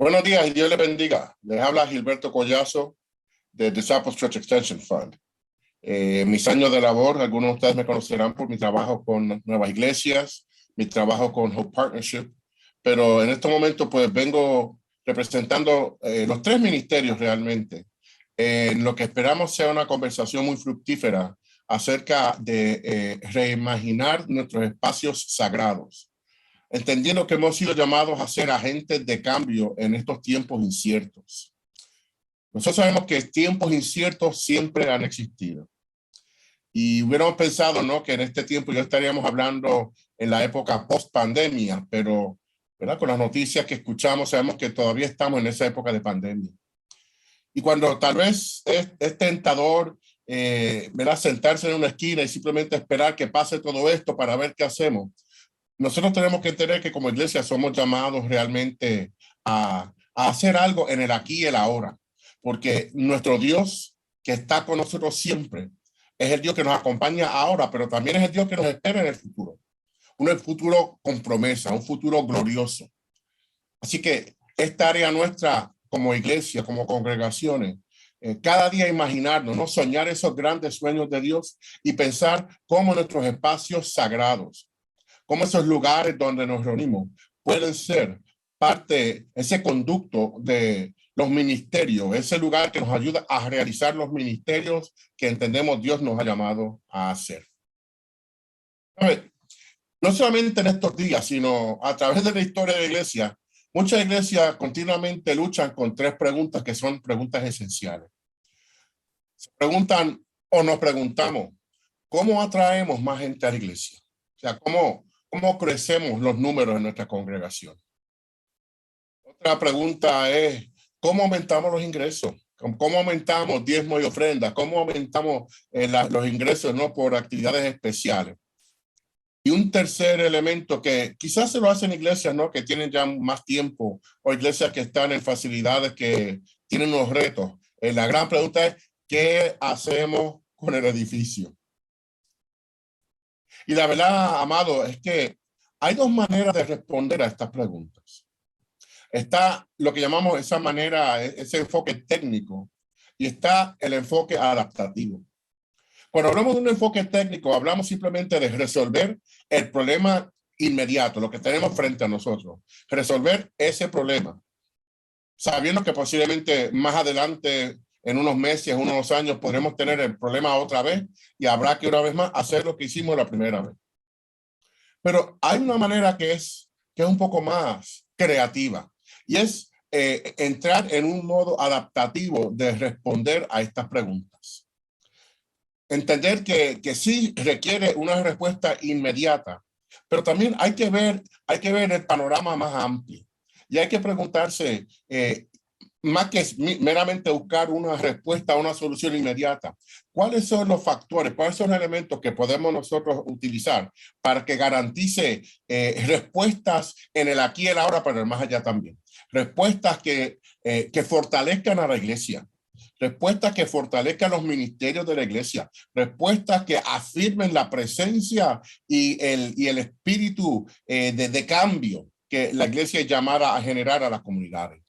Buenos días y Dios les bendiga. Les habla Gilberto Collazo de Disciples Church Extension Fund. Mis años de labor, algunos de ustedes me conocerán por mi trabajo con Nuevas Iglesias, mi trabajo con Hope Partnership, pero en este momento pues vengo representando los tres ministerios realmente. Lo que esperamos sea una conversación muy fructífera acerca de reimaginar nuestros espacios sagrados, entendiendo que hemos sido llamados a ser agentes de cambio en estos tiempos inciertos. Nosotros sabemos que tiempos inciertos siempre han existido. Y hubiéramos pensado, ¿no?, que en este tiempo ya estaríamos hablando en la época post-pandemia, pero ¿verdad?, con las noticias que escuchamos sabemos que todavía estamos en esa época de pandemia. Y cuando tal vez es tentador ¿verdad?, sentarse en una esquina y simplemente esperar que pase todo esto para ver qué hacemos, nosotros tenemos que entender que como iglesia somos llamados realmente a hacer algo en el aquí y el ahora, porque nuestro Dios que está con nosotros siempre es el Dios que nos acompaña ahora, pero también es el Dios que nos espera en el futuro. Un futuro con promesa, un futuro glorioso. Así que esta área nuestra como iglesia, como congregaciones, cada día imaginarnos, ¿no?, soñar esos grandes sueños de Dios y pensar cómo nuestros espacios sagrados, cómo esos lugares donde nos reunimos pueden ser parte, ese conducto de los ministerios, ese lugar que nos ayuda a realizar los ministerios que entendemos Dios nos ha llamado a hacer. A ver, no solamente en estos días, sino a través de la historia de la iglesia, muchas iglesias continuamente luchan con tres preguntas que son preguntas esenciales. Se preguntan o nos preguntamos, ¿cómo atraemos más gente a la iglesia? O sea, ¿cómo crecemos los números en nuestra congregación? Otra pregunta es, ¿cómo aumentamos los ingresos? ¿Cómo aumentamos diezmos y ofrendas? ¿Cómo aumentamos los ingresos, ¿no?, por actividades especiales? Y un tercer elemento que quizás se lo hacen iglesias, ¿no?, que tienen ya más tiempo, o iglesias que están en facilidades que tienen unos retos. La gran pregunta es, ¿qué hacemos con el edificio? Y la verdad, amado, es que hay dos maneras de responder a estas preguntas. Está lo que llamamos esa manera, ese enfoque técnico, y está el enfoque adaptativo. Cuando hablamos de un enfoque técnico, hablamos simplemente de resolver el problema inmediato, lo que tenemos frente a nosotros. Resolver ese problema, sabiendo que posiblemente más adelante, en unos meses, unos años, podremos tener el problema otra vez y habrá que una vez más hacer lo que hicimos la primera vez. Pero hay una manera que es un poco más creativa, y es entrar en un modo adaptativo de responder a estas preguntas. Entender que sí requiere una respuesta inmediata, pero también hay que ver el panorama más amplio. Y hay que preguntarse, más que meramente buscar una respuesta, una solución inmediata, ¿cuáles son los factores, cuáles son los elementos que podemos nosotros utilizar para que garantice respuestas en el aquí y el ahora, pero el más allá también? Respuestas que fortalezcan a la iglesia, respuestas que fortalezcan los ministerios de la iglesia, respuestas que afirmen la presencia y el espíritu de cambio que la iglesia es llamada a generar a las comunidades.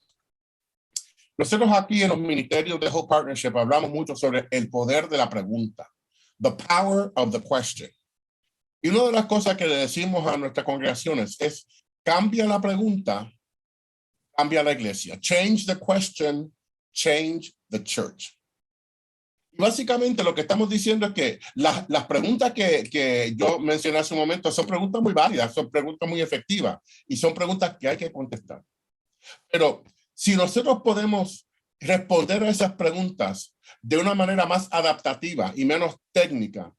Nosotros aquí en los ministerios de Hope Partnership hablamos mucho sobre el poder de la pregunta, the power of the question. Y una de las cosas que le decimos a nuestras congregaciones es, cambia la pregunta, cambia la iglesia. Change the question, change the church. Y básicamente lo que estamos diciendo es que las preguntas que yo mencioné hace un momento son preguntas muy válidas, son preguntas muy efectivas y son preguntas que hay que contestar. Pero si nosotros podemos responder a esas preguntas de una manera más adaptativa y menos técnica,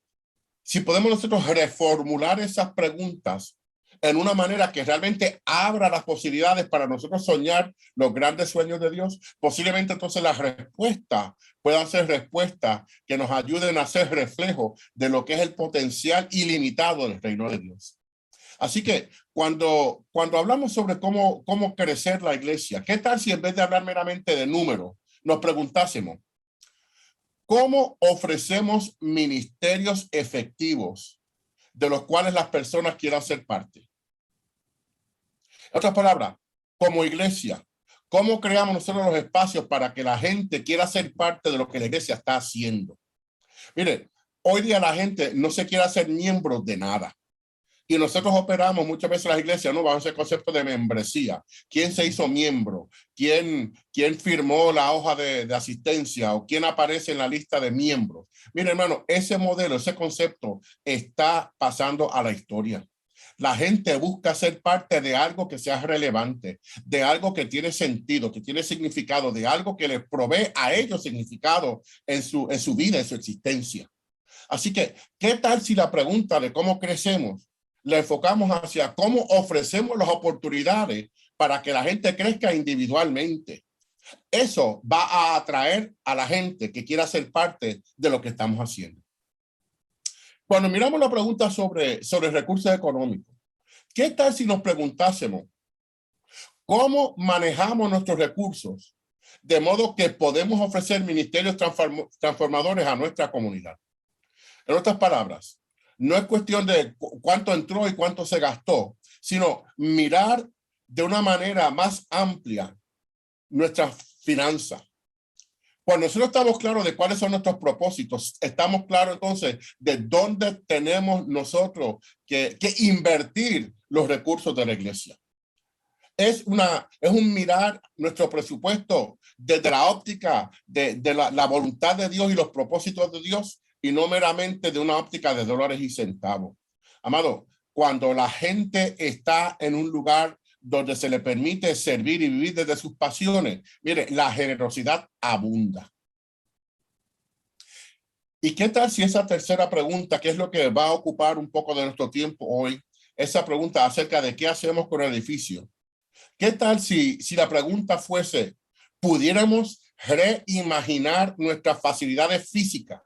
si podemos nosotros reformular esas preguntas en una manera que realmente abra las posibilidades para nosotros soñar los grandes sueños de Dios, posiblemente entonces las respuestas puedan ser respuestas que nos ayuden a ser reflejo de lo que es el potencial ilimitado del reino de Dios. Así que cuando hablamos sobre cómo crecer la iglesia, ¿qué tal si en vez de hablar meramente de números, nos preguntásemos, ¿cómo ofrecemos ministerios efectivos de los cuales las personas quieran ser parte? En otras palabras, como iglesia, ¿Cómo creamos nosotros los espacios para que la gente quiera ser parte de lo que la iglesia está haciendo? Mire, hoy día la gente no se quiere hacer miembros de nada. Y nosotros operamos muchas veces las iglesias, ¿no? Bajo ese concepto de membresía. ¿Quién se hizo miembro? ¿Quién firmó la hoja de asistencia? ¿O quién aparece en la lista de miembros? Mire, hermano, ese modelo, ese concepto está pasando a la historia. La gente busca ser parte de algo que sea relevante, de algo que tiene sentido, que tiene significado, de algo que les provee a ellos significado en su vida, en su existencia. Así que, ¿qué tal si la pregunta de cómo crecemos la enfocamos hacia cómo ofrecemos las oportunidades para que la gente crezca individualmente? Eso va a atraer a la gente que quiera ser parte de lo que estamos haciendo. Cuando miramos la pregunta sobre recursos económicos, ¿qué tal si nos preguntásemos cómo manejamos nuestros recursos de modo que podemos ofrecer ministerios transformadores a nuestra comunidad? En otras palabras, no es cuestión de cuánto entró y cuánto se gastó, sino mirar de una manera más amplia nuestras finanzas. Cuando nosotros estamos claros de cuáles son nuestros propósitos, estamos claros entonces de dónde tenemos nosotros que invertir los recursos de la iglesia. Es un mirar nuestro presupuesto desde la óptica de la voluntad de Dios y los propósitos de Dios, y no meramente de una óptica de dólares y centavos. Amado, cuando la gente está en un lugar donde se le permite servir y vivir desde sus pasiones, mire, la generosidad abunda. ¿Y qué tal si esa tercera pregunta, que es lo que va a ocupar un poco de nuestro tiempo hoy, esa pregunta acerca de qué hacemos con el edificio? ¿Qué tal si la pregunta fuese, pudiéramos reimaginar nuestras facilidades físicas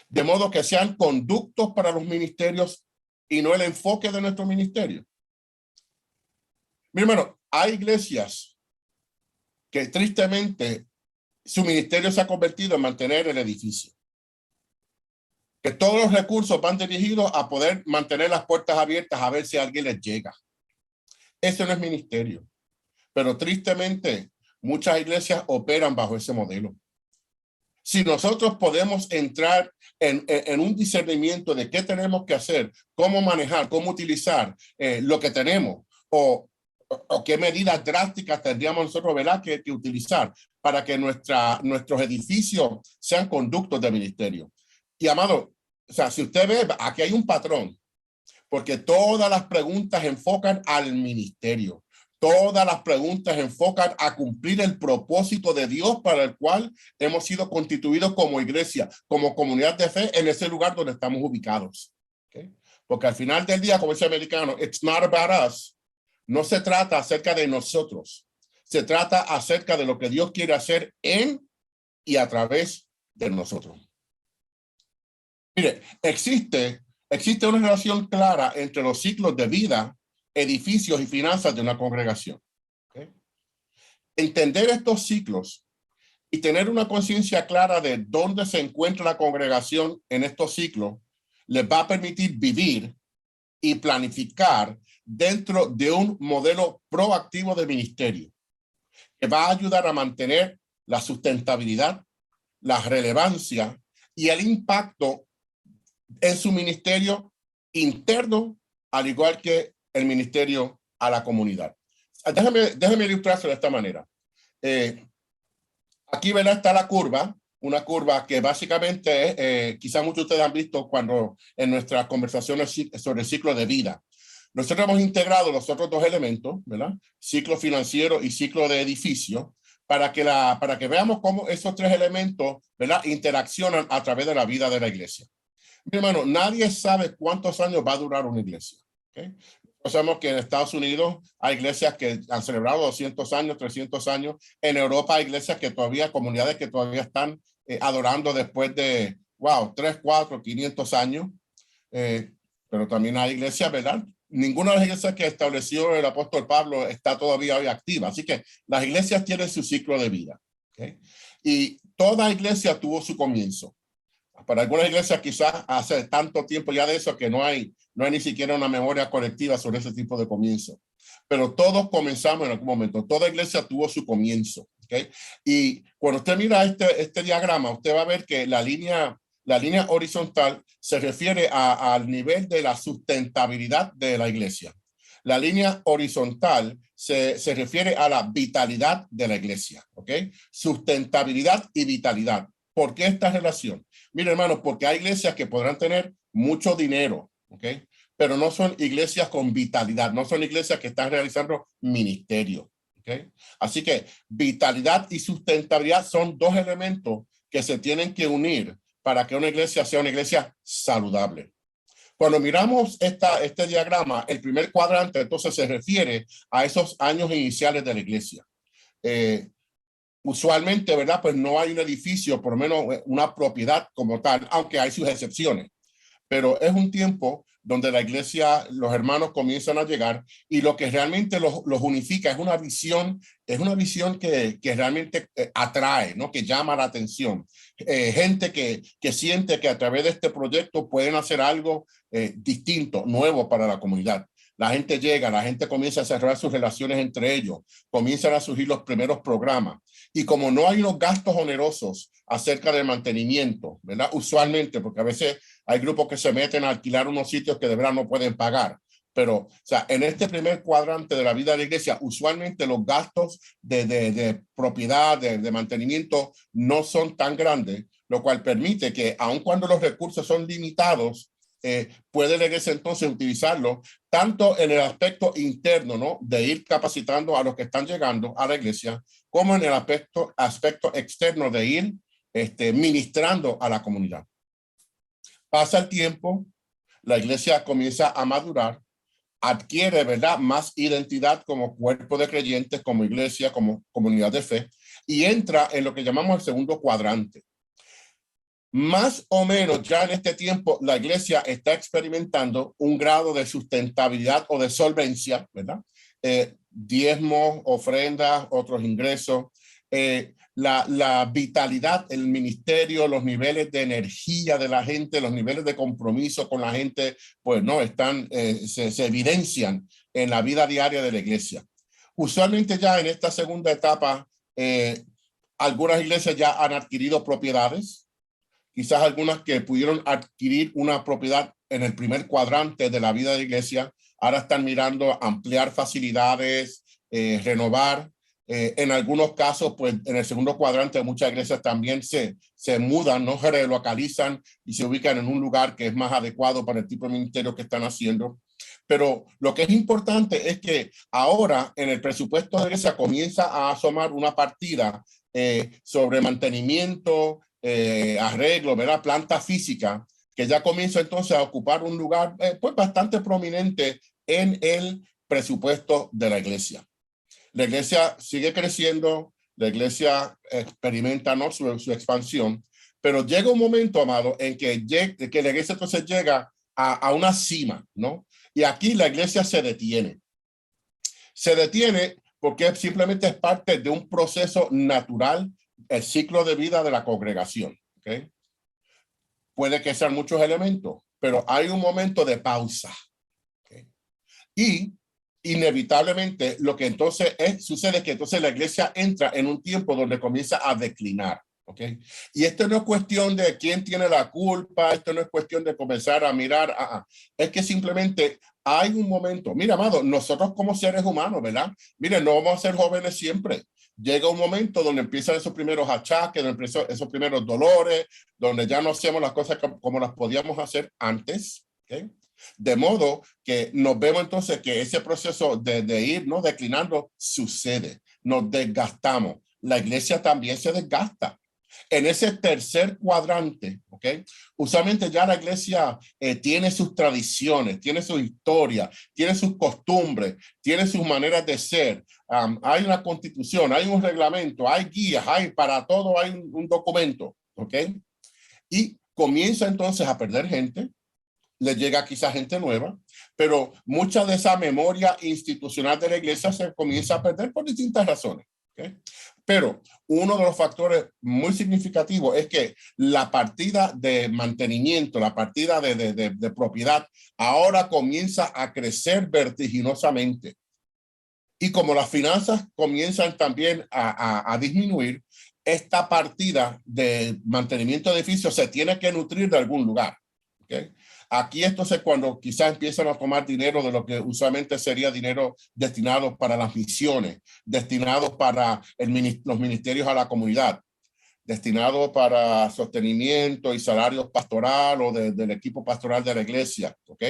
de modo que sean conductos para los ministerios y no el enfoque de nuestro ministerio? Mi hermano, hay iglesias que tristemente su ministerio se ha convertido en mantener el edificio. Que todos los recursos van dirigidos a poder mantener las puertas abiertas a ver si alguien les llega. Eso no es ministerio. Pero tristemente, muchas iglesias operan bajo ese modelo. Si nosotros podemos entrar en un discernimiento de qué tenemos que hacer, cómo manejar, cómo utilizar lo que tenemos, o qué medidas drásticas tendríamos nosotros, ¿verdad?, que utilizar para que nuestros edificios sean conductos de ministerio. Y amado, o sea, si usted ve, aquí hay un patrón, porque todas las preguntas enfocan al ministerio. Todas las preguntas enfocan a cumplir el propósito de Dios para el cual hemos sido constituidos como iglesia, como comunidad de fe en ese lugar donde estamos ubicados. ¿Okay? Porque al final del día, como dice el americano, it's not about us. No se trata acerca de nosotros. Se trata acerca de lo que Dios quiere hacer en y a través de nosotros. Mire, existe una relación clara entre los ciclos de vida, edificios y finanzas de una congregación. ¿Okay? Entender estos ciclos y tener una conciencia clara de dónde se encuentra la congregación en estos ciclos les va a permitir vivir y planificar dentro de un modelo proactivo de ministerio que va a ayudar a mantener la sustentabilidad, la relevancia y el impacto en su ministerio interno, al igual que el ministerio a la comunidad. Déjame ilustrárselo de esta manera. Aquí, ¿verdad?, está la curva, una curva que básicamente quizás muchos de ustedes han visto cuando en nuestras conversaciones sobre el ciclo de vida. Nosotros hemos integrado los otros dos elementos, ¿verdad?, ciclo financiero y ciclo de edificio, para que veamos cómo esos tres elementos, ¿verdad?, interaccionan a través de la vida de la iglesia. Mi hermano, nadie sabe cuántos años va a durar una iglesia. ¿Okay? Sabemos que en Estados Unidos hay iglesias que han celebrado 200 años, 300 años. En Europa hay iglesias que todavía, comunidades que todavía están adorando después de, 3, 4, 500 años. Pero también hay iglesias, ¿verdad? Ninguna de las iglesias que estableció el apóstol Pablo está todavía hoy activa. Así que las iglesias tienen su ciclo de vida. ¿Okay? Y toda iglesia tuvo su comienzo. Para algunas iglesias quizás hace tanto tiempo ya de eso que no hay ni siquiera una memoria colectiva sobre ese tipo de comienzo. pero todos comenzamos en algún momento. Toda iglesia tuvo su comienzo. ¿Okay? Y cuando usted mira este diagrama, usted va a ver que la línea horizontal se refiere al nivel de la sustentabilidad de la iglesia. La línea horizontal se refiere a la vitalidad de la iglesia. ¿Ok? Sustentabilidad y vitalidad. ¿Por qué esta relación? Mire, hermanos, porque hay iglesias que podrán tener mucho dinero, ¿ok? Pero no son iglesias con vitalidad, no son iglesias que están realizando ministerio, ¿ok? Así que vitalidad y sustentabilidad son dos elementos que se tienen que unir para que una iglesia sea una iglesia saludable. Cuando miramos este diagrama, el primer cuadrante entonces se refiere a esos años iniciales de la iglesia. Usualmente, ¿verdad? Pues no hay un edificio, por lo menos una propiedad como tal, aunque hay sus excepciones. Pero es un tiempo donde la iglesia, los hermanos comienzan a llegar y lo que realmente los unifica es una visión que realmente atrae, ¿no? Que llama la atención. Gente que siente que a través de este proyecto pueden hacer algo distinto, nuevo para la comunidad. La gente llega, la gente comienza a cerrar sus relaciones entre ellos, comienzan a surgir los primeros programas. Y como no hay unos gastos onerosos acerca del mantenimiento, ¿verdad? Usualmente, porque a veces hay grupos que se meten a alquilar unos sitios que de verdad no pueden pagar. Pero, o sea, en este primer cuadrante de la vida de la iglesia, usualmente los gastos de propiedad, de mantenimiento, no son tan grandes, lo cual permite que, aun cuando los recursos son limitados, puede la iglesia entonces utilizarlo tanto en el aspecto interno, ¿no? De ir capacitando a los que están llegando a la iglesia, como en el aspecto externo de ir ministrando a la comunidad. Pasa el tiempo, la iglesia comienza a madurar, adquiere, ¿verdad?, más identidad como cuerpo de creyentes, como iglesia, como comunidad de fe, y entra en lo que llamamos el segundo cuadrante. Más o menos ya en este tiempo la iglesia está experimentando un grado de sustentabilidad o de solvencia, ¿verdad? Diezmos, ofrendas, otros ingresos, la vitalidad, el ministerio, los niveles de energía de la gente, los niveles de compromiso con la gente, pues no, se evidencian en la vida diaria de la iglesia. Usualmente ya en esta segunda etapa, algunas iglesias ya han adquirido propiedades, quizás algunas que pudieron adquirir una propiedad en el primer cuadrante de la vida de la iglesia, ahora están mirando ampliar facilidades, renovar. En algunos casos, pues en el segundo cuadrante muchas iglesias también se mudan, no se relocalizan y se ubican en un lugar que es más adecuado para el tipo de ministerio que están haciendo. Pero lo que es importante es que ahora en el presupuesto de la iglesia comienza a asomar una partida sobre mantenimiento, arreglo, ¿verdad? Planta física, que ya comienza entonces a ocupar un lugar pues bastante prominente en el presupuesto de la iglesia. La iglesia sigue creciendo, la iglesia experimenta, ¿no?, su expansión, pero llega un momento, amado, en que la iglesia entonces llega a una cima, ¿no? Y aquí la iglesia se detiene. Se detiene porque simplemente es parte de un proceso natural, el ciclo de vida de la congregación. ¿Okay? Puede que sean muchos elementos, pero hay un momento de pausa. ¿Okay? Y inevitablemente lo que entonces sucede es que entonces la iglesia entra en un tiempo donde comienza a declinar. ¿Okay? Y esto no es cuestión de quién tiene la culpa, esto no es cuestión de comenzar a mirar, es que simplemente hay un momento. Mira, amado, nosotros como seres humanos, ¿verdad? Miren, no vamos a ser jóvenes siempre. Llega un momento donde empiezan esos primeros achaques, donde empiezan esos primeros dolores, donde ya no hacemos las cosas como las podíamos hacer antes. ¿Okay? De modo que nos vemos entonces que ese proceso de ir, ¿no?, declinando sucede. Nos desgastamos. La iglesia también se desgasta. En ese tercer cuadrante, ¿ok? Usualmente ya la iglesia tiene sus tradiciones, tiene su historia, tiene sus costumbres, tiene sus maneras de ser. Hay una constitución, hay un reglamento, hay guías, hay para todo, hay un documento, ¿ok? Y comienza entonces a perder gente, le llega quizá gente nueva, pero mucha de esa memoria institucional de la iglesia se comienza a perder por distintas razones. ¿Okay? Pero uno de los factores muy significativos es que la partida de mantenimiento, la partida de propiedad, ahora comienza a crecer vertiginosamente. Y como las finanzas comienzan también a disminuir, esta partida de mantenimiento de edificios se tiene que nutrir de algún lugar. ¿Okay? Aquí entonces cuando quizás empiezan a tomar dinero de lo que usualmente sería dinero destinado para las misiones, destinado para los ministerios a la comunidad, destinado para sostenimiento y salarios pastoral o del equipo pastoral de la iglesia, ¿ok?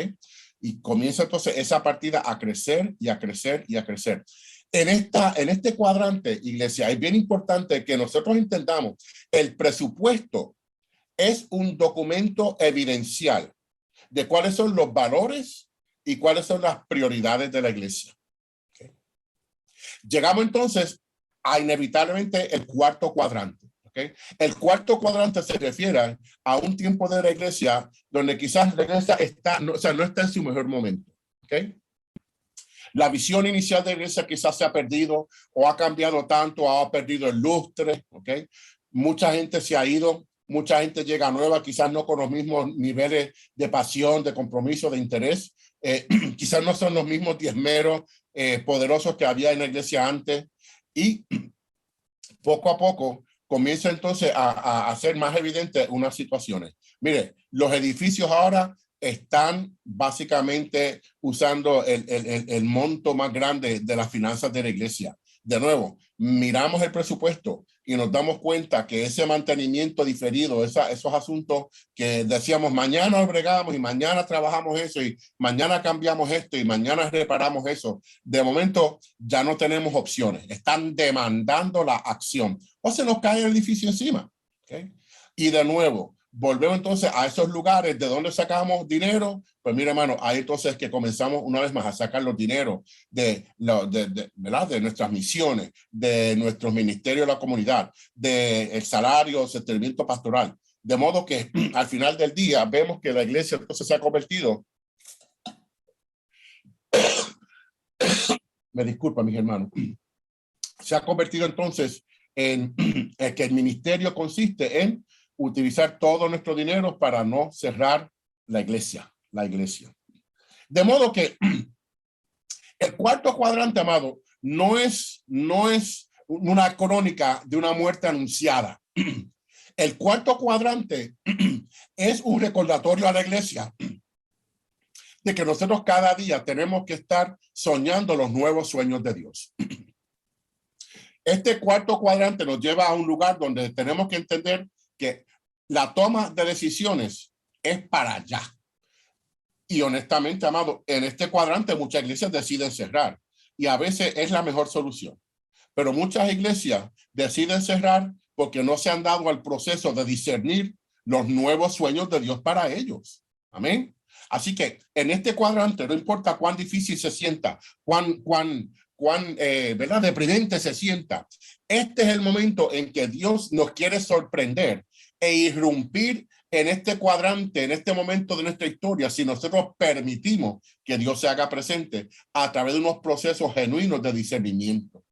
Y comienza entonces esa partida a crecer y a crecer y a crecer. En este cuadrante, iglesia, es bien importante que nosotros entendamos el presupuesto es un documento evidencial de cuáles son los valores y cuáles son las prioridades de la iglesia. ¿Okay? Llegamos entonces a inevitablemente el cuarto cuadrante. ¿Okay? El cuarto cuadrante se refiere a un tiempo de la iglesia donde quizás la iglesia no está en su mejor momento. ¿Okay? La visión inicial de la iglesia quizás se ha perdido o ha cambiado tanto, ha perdido el lustre. ¿Okay? Mucha gente se ha ido. Mucha gente llega nueva, quizás no con los mismos niveles de pasión, de compromiso, de interés. Quizás no son los mismos diezmeros poderosos que había en la iglesia antes. Y poco a poco comienza entonces a ser más evidente unas situaciones. Mire, los edificios ahora están básicamente usando el monto más grande de las finanzas de la iglesia. De nuevo, miramos el presupuesto y nos damos cuenta que ese mantenimiento diferido, esos asuntos que decíamos mañana bregamos y mañana trabajamos eso y mañana cambiamos esto y mañana reparamos eso, de momento ya no tenemos opciones, están demandando la acción o se nos cae el edificio encima. ¿Okay? Y de nuevo, volvemos entonces a esos lugares de donde sacamos dinero. Pues mira, hermano, ahí entonces que comenzamos una vez más a sacar los dineros ¿verdad? De nuestras misiones, de nuestros ministerios de la comunidad, del salario, sostenimiento pastoral. De modo que al final del día vemos que la iglesia entonces se ha convertido, me disculpa mis hermanos, se ha convertido entonces en que el ministerio consiste en utilizar todo nuestro dinero para no cerrar la iglesia. De modo que el cuarto cuadrante, amado, no es una crónica de una muerte anunciada. El cuarto cuadrante es un recordatorio a la iglesia de que nosotros cada día tenemos que estar soñando los nuevos sueños de Dios. Este cuarto cuadrante nos lleva a un lugar donde tenemos que entender que la toma de decisiones es para allá. Y honestamente, amado, en este cuadrante muchas iglesias deciden cerrar y a veces es la mejor solución. Pero muchas iglesias deciden cerrar porque no se han dado al proceso de discernir los nuevos sueños de Dios para ellos. Amén. Así que en este cuadrante, no importa cuán difícil se sienta, cuán ¿verdad? Deprimente se sienta, este es el momento en que Dios nos quiere sorprender e irrumpir en este cuadrante, en este momento de nuestra historia, si nosotros permitimos que Dios se haga presente a través de unos procesos genuinos de discernimiento.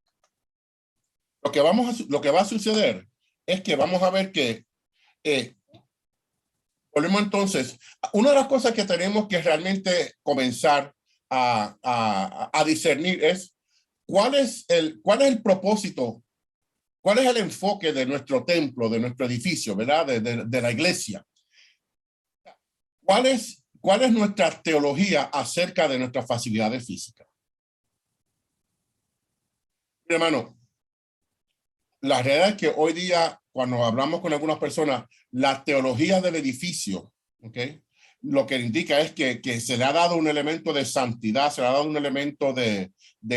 Lo que va a suceder es que vamos a ver que volvemos entonces, una de las cosas que tenemos que realmente comenzar a discernir es cuál es el propósito, cuál es el enfoque de nuestro templo, de nuestro edificio, ¿verdad? De la iglesia. ¿Cuál es nuestra teología acerca de nuestras facilidades físicas? Hermano, la realidad es que hoy día, cuando hablamos con algunas personas, la teología del edificio, ¿okay? Lo que indica es que se le ha dado un elemento de santidad, se le ha dado un elemento de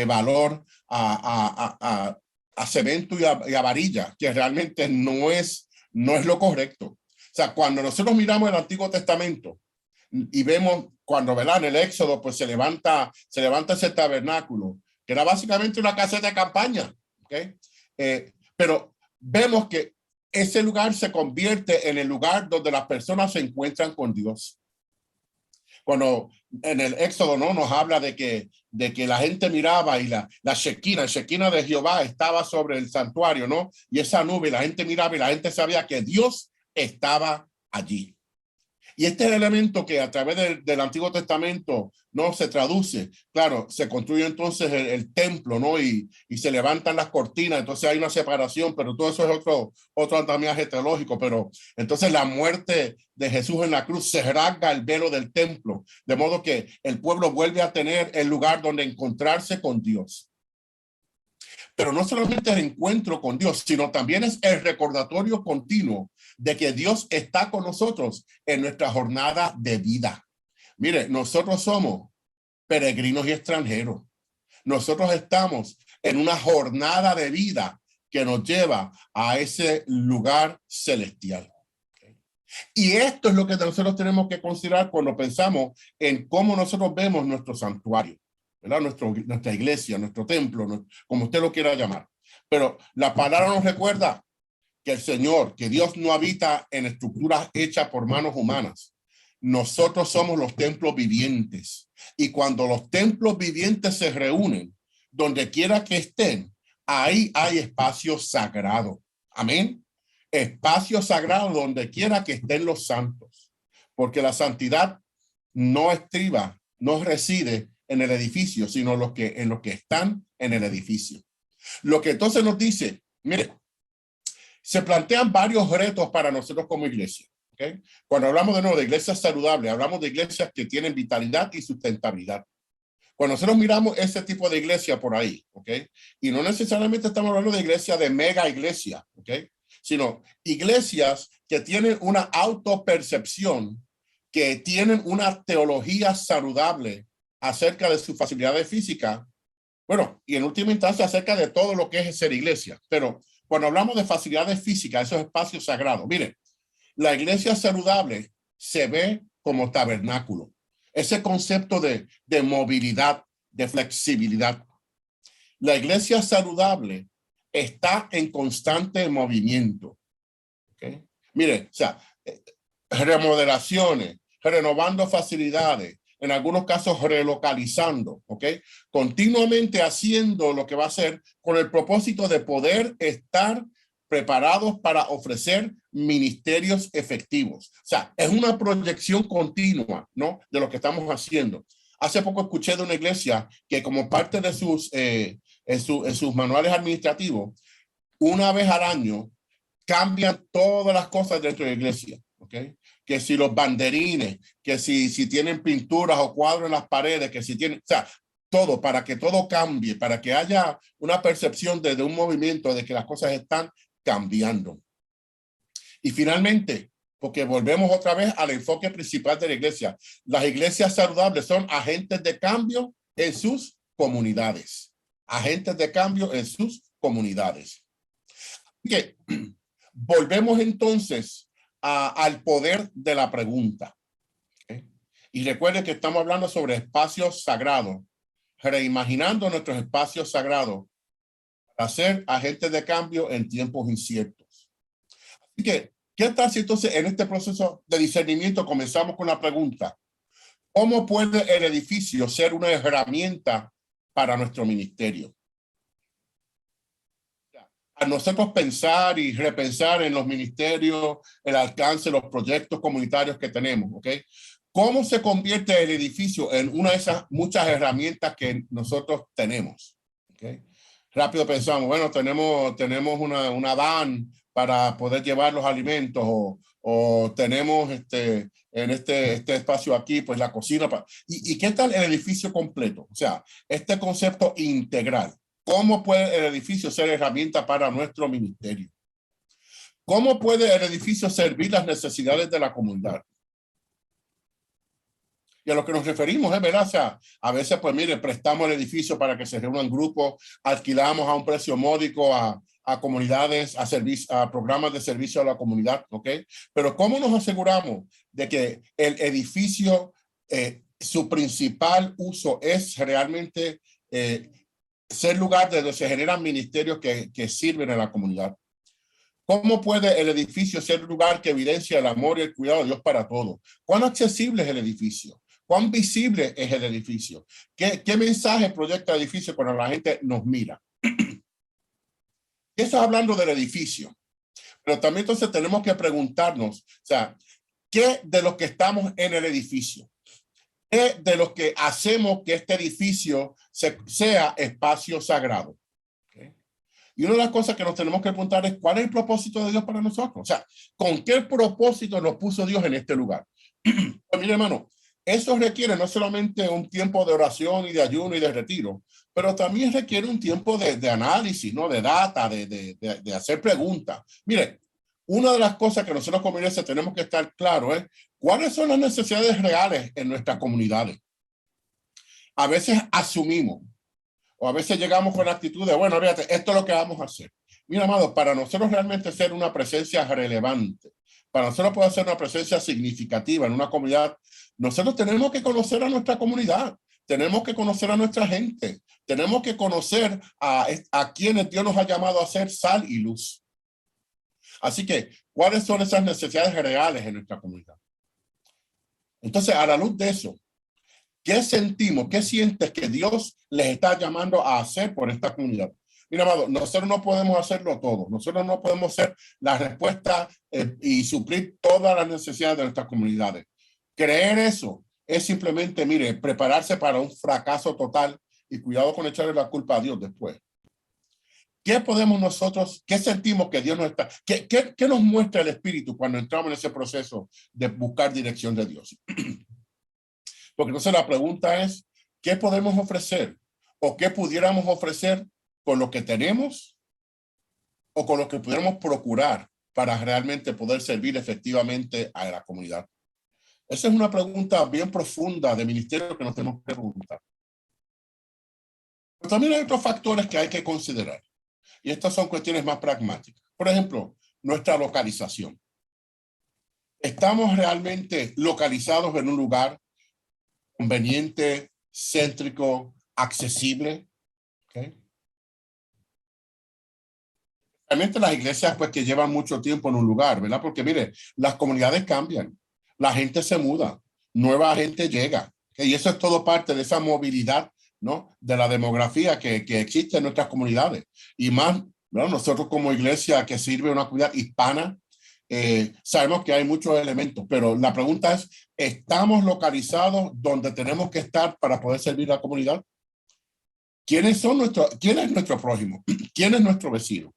valor a cemento y a varilla, que realmente no es lo correcto. O sea, cuando nosotros miramos el Antiguo Testamento y vemos cuando, ¿verdad? En el Éxodo, pues se levanta ese tabernáculo, que era básicamente una casa de campaña, ¿okay? Pero vemos que ese lugar se convierte en el lugar donde las personas se encuentran con Dios. Cuando en el Éxodo, ¿no? Nos habla de que la gente miraba y la Shekinah de Jehová estaba sobre el santuario, ¿no? Y esa nube, la gente miraba y la gente sabía que Dios estaba allí. Y este es el elemento que a través del Antiguo Testamento no se traduce. Claro, se construye entonces el templo, ¿no? Y se levantan las cortinas, entonces hay una separación, pero todo eso es otro andamiaje teológico. Pero entonces la muerte de Jesús en la cruz se rasga el velo del templo, de modo que el pueblo vuelve a tener el lugar donde encontrarse con Dios. Pero no solamente el encuentro con Dios, sino también es el recordatorio continuo de que Dios está con nosotros en nuestra jornada de vida. Mire, nosotros somos peregrinos y extranjeros. Nosotros estamos en una jornada de vida que nos lleva a ese lugar celestial. Y esto es lo que nosotros tenemos que considerar cuando pensamos en cómo nosotros vemos nuestro santuario, ¿verdad? Nuestra iglesia, nuestro templo, como usted lo quiera llamar. Pero la palabra nos recuerda que el Señor, que Dios no habita en estructuras hechas por manos humanas. Nosotros somos los templos vivientes. Y cuando los templos vivientes se reúnen, donde quiera que estén, ahí hay espacio sagrado. Amén. Espacio sagrado donde quiera que estén los santos. Porque la santidad no estriba, no reside en el edificio, sino en los que están en el edificio. Lo que entonces nos dice, mire, se plantean varios retos para nosotros como iglesia. ¿Okay? Cuando hablamos de nuevo de iglesias saludables, hablamos de iglesias que tienen vitalidad y sustentabilidad. Cuando nosotros miramos ese tipo de iglesia por ahí, ¿okay? Y no necesariamente estamos hablando de iglesia de mega iglesia, ¿okay? Sino iglesias que tienen una autopercepción, que tienen una teología saludable acerca de sus facilidades físicas, bueno, y en última instancia acerca de todo lo que es ser iglesia. Pero cuando hablamos de facilidades físicas, esos espacios sagrados, miren, la iglesia saludable se ve como tabernáculo. Ese concepto de movilidad, de flexibilidad. La iglesia saludable está en constante movimiento. ¿Okay? Mire, o sea, remodelaciones, renovando facilidades, en algunos casos relocalizando, ¿ok? Continuamente haciendo lo que va a hacer con el propósito de poder estar preparados para ofrecer ministerios efectivos. O sea, es una proyección continua, ¿no? De lo que estamos haciendo. Hace poco escuché de una iglesia que como parte de en sus manuales administrativos, una vez al año, cambian todas las cosas dentro de la iglesia, ¿ok? Que si los banderines, que si tienen pinturas o cuadros en las paredes, que si tienen, o sea, todo, para que todo cambie, para que haya una percepción de un movimiento de que las cosas están cambiando. Y finalmente, porque volvemos otra vez al enfoque principal de la iglesia, las iglesias saludables son agentes de cambio en sus comunidades. Agentes de cambio en sus comunidades. Que volvemos entonces al poder de la pregunta. ¿Okay? Y recuerden que estamos hablando sobre espacios sagrados, reimaginando nuestros espacios sagrados para ser agentes de cambio en tiempos inciertos. Así que, ¿qué tal si entonces en este proceso de discernimiento comenzamos con la pregunta? ¿Cómo puede el edificio ser una herramienta para nuestro ministerio? A nosotros pensar y repensar en los ministerios, el alcance, los proyectos comunitarios que tenemos, ¿ok? ¿Cómo se convierte el edificio en una de esas muchas herramientas que nosotros tenemos? ¿Okay? Rápido pensamos, bueno, tenemos una van para poder llevar los alimentos o tenemos en este espacio aquí, pues la cocina. ¿Y qué tal el edificio completo? O sea, este concepto integral. ¿Cómo puede el edificio ser herramienta para nuestro ministerio? ¿Cómo puede el edificio servir las necesidades de la comunidad? Y a lo que nos referimos es, ¿verdad? O sea, a veces, pues mire, prestamos el edificio para que se reúnan grupos, alquilamos a un precio módico a comunidades, a programas de servicio a la comunidad, ¿ok? Pero ¿cómo nos aseguramos de que el edificio, su principal uso es realmente ser lugar donde se generan ministerios que sirven a la comunidad? ¿Cómo puede el edificio ser un lugar que evidencia el amor y el cuidado de Dios para todos? ¿Cuán accesible es el edificio? ¿Cuán visible es el edificio? ¿Qué mensaje proyecta el edificio cuando la gente nos mira? Eso hablando del edificio. Pero también entonces tenemos que preguntarnos, o sea, ¿Qué de los que estamos en el edificio? ¿Qué de los que hacemos que este edificio sea espacio sagrado? ¿Okay? Y una de las cosas que nos tenemos que preguntar es, ¿cuál es el propósito de Dios para nosotros? O sea, ¿con qué propósito nos puso Dios en este lugar? Pues mire, hermano, eso requiere no solamente un tiempo de oración y de ayuno y de retiro, pero también requiere un tiempo de análisis, ¿no? De data, de hacer preguntas. Mire, una de las cosas que nosotros como iglesia tenemos que estar claro es cuáles son las necesidades reales en nuestras comunidades. A veces asumimos, o a veces llegamos con la actitud de, bueno, fíjate, esto es lo que vamos a hacer. Mira, amado, para nosotros realmente ser una presencia relevante, para nosotros poder ser una presencia significativa en una comunidad, nosotros tenemos que conocer a nuestra comunidad, tenemos que conocer a nuestra gente, tenemos que conocer a quienes Dios nos ha llamado a ser sal y luz. Así que, ¿cuáles son esas necesidades reales en nuestra comunidad? Entonces, a la luz de eso, ¿qué sentimos? ¿Qué sientes que Dios les está llamando a hacer por esta comunidad? Mira, amado, nosotros no podemos hacerlo todo. Nosotros no podemos ser la respuesta y suplir todas las necesidades de nuestras comunidades. Creer eso es simplemente, mire, prepararse para un fracaso total y cuidado con echarle la culpa a Dios después. ¿Qué podemos nosotros, qué sentimos que Dios nos está, qué nos muestra el Espíritu cuando entramos en ese proceso de buscar dirección de Dios? Porque entonces la pregunta es, ¿qué podemos ofrecer? ¿O qué pudiéramos ofrecer con lo que tenemos? ¿O con lo que pudiéramos procurar para realmente poder servir efectivamente a la comunidad? Esa es una pregunta bien profunda de ministerio que nos tenemos que preguntar. Pero también hay otros factores que hay que considerar. Y estas son cuestiones más pragmáticas. Por ejemplo, nuestra localización. ¿Estamos realmente localizados en un lugar conveniente, céntrico, accesible? ¿Okay? Realmente las iglesias pues que llevan mucho tiempo en un lugar, ¿verdad? Porque mire, las comunidades cambian, la gente se muda, nueva gente llega. ¿Okay? Y eso es todo parte de esa movilidad, ¿no? De la demografía que existe en nuestras comunidades. Y más, ¿no? Nosotros como iglesia que sirve una comunidad hispana, sabemos que hay muchos elementos, pero la pregunta es, ¿estamos localizados donde tenemos que estar para poder servir a la comunidad? ¿Quién es nuestro prójimo? ¿Quién es nuestro vecino?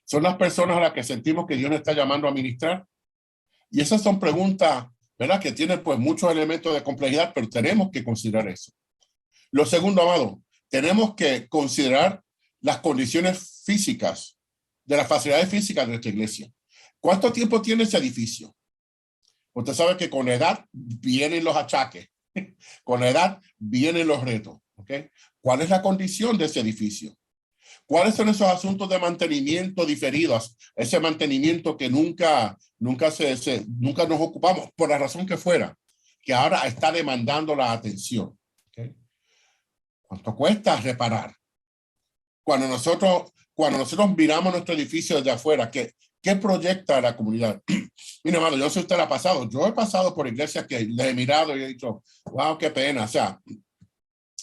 ¿Son las personas a las que sentimos que Dios nos está llamando a ministrar? Y esas son preguntas, ¿verdad? Que tienen pues muchos elementos de complejidad, pero tenemos que considerar eso. Lo segundo, amado, tenemos que considerar las condiciones físicas, de las facilidades físicas de nuestra iglesia. ¿Cuánto tiempo tiene ese edificio? Usted sabe que con la edad vienen los achaques, con la edad vienen los retos, ¿ok? ¿Cuál es la condición de ese edificio? ¿Cuáles son esos asuntos de mantenimiento diferidos? Ese mantenimiento que nunca nos ocupamos, por la razón que fuera, que ahora está demandando la atención. ¿Okay? ¿Cuánto cuesta reparar? Cuando nosotros miramos nuestro edificio desde afuera, ¿qué proyecta la comunidad? Mira, hermano, yo sé usted la ha pasado. Yo he pasado por iglesias que les he mirado y he dicho, wow, qué pena. O sea,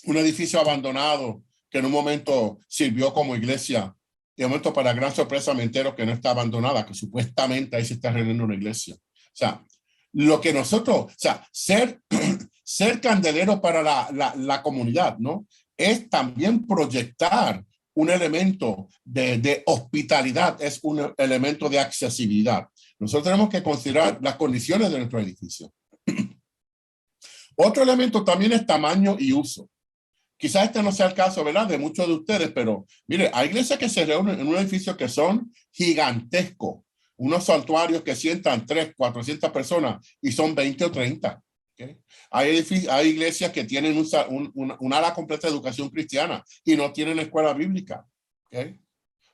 un edificio abandonado que en un momento sirvió como iglesia y de momento para gran sorpresa me entero que no está abandonada, que supuestamente ahí se está reuniendo una iglesia. O sea, lo que nosotros, o sea, ser candelero para la comunidad, ¿no? Es también proyectar un elemento de hospitalidad, es un elemento de accesibilidad. Nosotros tenemos que considerar las condiciones de nuestro edificio. Otro elemento también es tamaño y uso. Quizás este no sea el caso, ¿verdad? De muchos de ustedes, pero mire, hay iglesias que se reúnen en un edificio que son gigantescos, unos santuarios que sientan 300, 400 personas y son 20 o 30. ¿Okay? Hay iglesias que tienen un ala completa de educación cristiana y no tienen escuela bíblica. ¿Okay?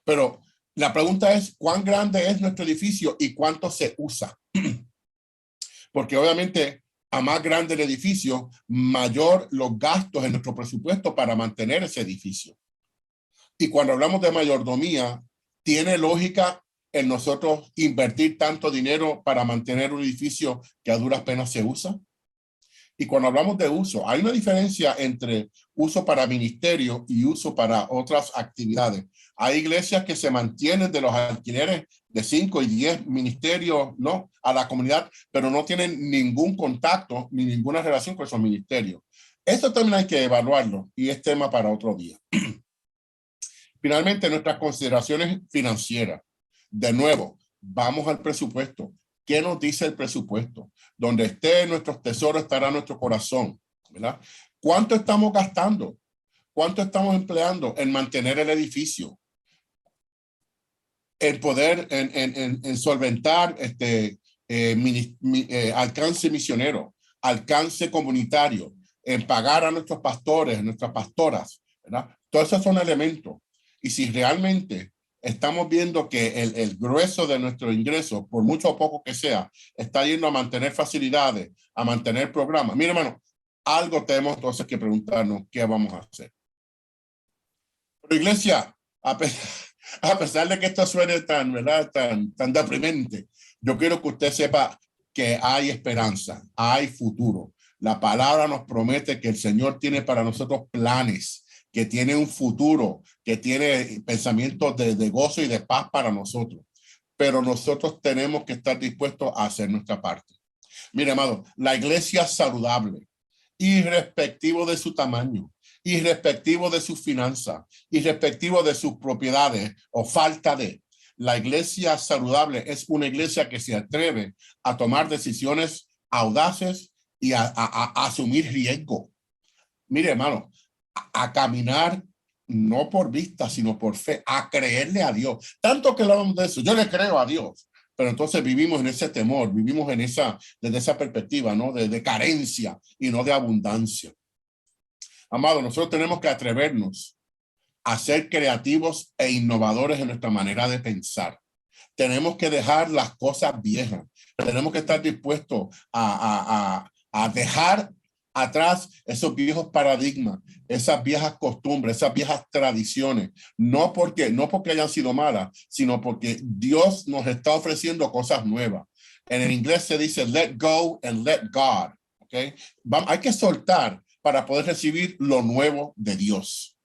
Pero la pregunta es, ¿cuán grande es nuestro edificio y cuánto se usa? Porque obviamente, a más grande el edificio, mayor los gastos en nuestro presupuesto para mantener ese edificio. Y cuando hablamos de mayordomía, ¿tiene lógica en nosotros invertir tanto dinero para mantener un edificio que a duras penas se usa? Y cuando hablamos de uso, hay una diferencia entre uso para ministerio y uso para otras actividades. Hay iglesias que se mantienen de los alquileres de 5 y 10 ministerios, ¿no?, a la comunidad, pero no tienen ningún contacto ni ninguna relación con esos ministerios. Esto también hay que evaluarlo y es tema para otro día. Finalmente, nuestras consideraciones financieras. De nuevo, vamos al presupuesto. ¿Qué nos dice el presupuesto? Donde esté nuestros tesoros estará nuestro corazón, ¿verdad? ¿Cuánto estamos gastando? ¿Cuánto estamos empleando en mantener el edificio? En poder, en solventar alcance misionero, alcance comunitario, en pagar a nuestros pastores, nuestras pastoras, ¿verdad? Todos esos son elementos. Y si realmente estamos viendo que el grueso de nuestro ingreso, por mucho o poco que sea, está yendo a mantener facilidades, a mantener programas. Mira, hermano, algo tenemos entonces que preguntarnos qué vamos a hacer. Pero iglesia, a pesar de que esto suene tan, ¿verdad?, tan deprimente, yo quiero que usted sepa que hay esperanza, hay futuro. La palabra nos promete que el Señor tiene para nosotros planes, que tiene un futuro, que tiene pensamientos de gozo y de paz para nosotros. Pero nosotros tenemos que estar dispuestos a hacer nuestra parte. Mire, amado, la iglesia saludable, irrespectivo de su tamaño, irrespectivo de sus finanzas, irrespectivo de sus propiedades o falta de. La iglesia saludable es una iglesia que se atreve a tomar decisiones audaces y a asumir riesgo. Mire, hermano, a caminar no por vista, sino por fe, a creerle a Dios. Tanto que hablamos de eso, yo le creo a Dios, pero entonces vivimos en ese temor, vivimos en desde esa perspectiva, ¿no?, de carencia y no de abundancia. Amado, nosotros tenemos que atrevernos a ser creativos e innovadores en nuestra manera de pensar. Tenemos que dejar las cosas viejas. Tenemos que estar dispuestos a dejar atrás esos viejos paradigmas, esas viejas costumbres, esas viejas tradiciones, no porque hayan sido malas, sino porque Dios nos está ofreciendo cosas nuevas. En el inglés se dice let go and let God. ¿Okay? Hay que soltar para poder recibir lo nuevo de Dios.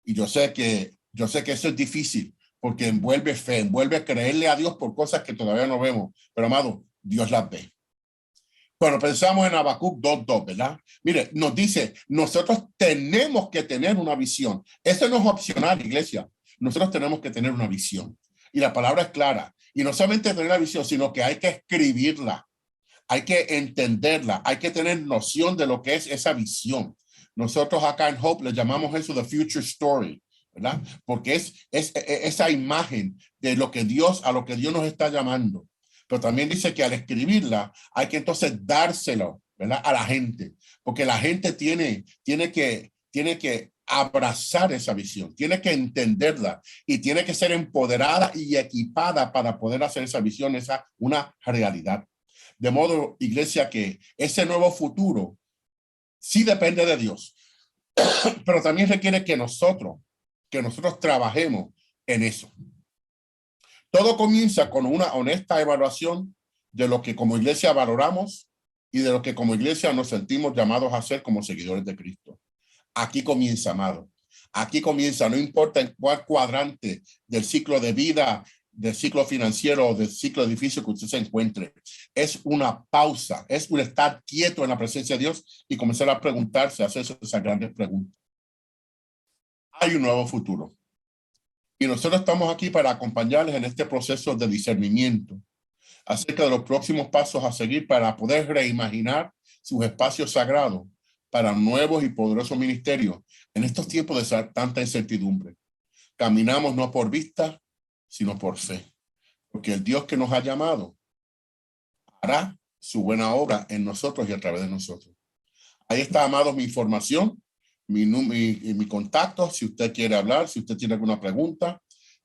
Y yo sé que eso es difícil porque envuelve fe, envuelve creerle a Dios por cosas que todavía no vemos. Pero, amado, Dios las ve. Cuando pensamos en Habacuc 2:2, ¿verdad? Mire, nos dice, nosotros tenemos que tener una visión. Eso no es opcional, iglesia. Nosotros tenemos que tener una visión. Y la palabra es clara. Y no solamente tener la visión, sino que hay que escribirla. Hay que entenderla. Hay que tener noción de lo que es esa visión. Nosotros acá en Hope le llamamos eso the future story, ¿verdad? Porque es esa imagen de lo que a lo que Dios nos está llamando. Pero también dice que al escribirla hay que entonces dárselo, ¿verdad?, a la gente, porque la gente tiene que abrazar esa visión, tiene que entenderla y tiene que ser empoderada y equipada para poder hacer esa visión, una realidad. De modo, iglesia, que ese nuevo futuro sí depende de Dios, pero también requiere que nosotros trabajemos en eso. Todo comienza con una honesta evaluación de lo que como iglesia valoramos y de lo que como iglesia nos sentimos llamados a hacer como seguidores de Cristo. Aquí comienza, amado. Aquí comienza, no importa en cuál cuadrante del ciclo de vida, del ciclo financiero o del ciclo edificio que usted se encuentre. Es una pausa, es un estar quieto en la presencia de Dios y comenzar a preguntarse, a hacerse esas grandes preguntas. Hay un nuevo futuro. Y nosotros estamos aquí para acompañarles en este proceso de discernimiento acerca de los próximos pasos a seguir para poder reimaginar sus espacios sagrados para nuevos y poderosos ministerios en estos tiempos de tanta incertidumbre. Caminamos no por vista, sino por fe, porque el Dios que nos ha llamado hará su buena obra en nosotros y a través de nosotros. Ahí está, amados, mi información, mi contacto, si usted quiere hablar, si usted tiene alguna pregunta.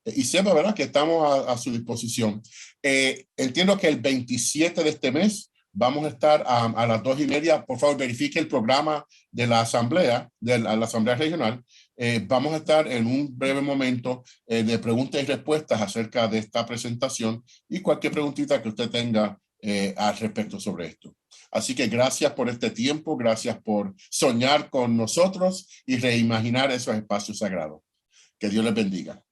Y sepa, ¿verdad?, que estamos a su disposición. Entiendo que el 27 de este mes vamos a estar a las 2:30. Por favor, verifique el programa de la asamblea, la asamblea regional. Vamos a estar en un breve momento de preguntas y respuestas acerca de esta presentación y cualquier preguntita que usted tenga al respecto sobre esto. Así que gracias por este tiempo, gracias por soñar con nosotros y reimaginar esos espacios sagrados. Que Dios les bendiga.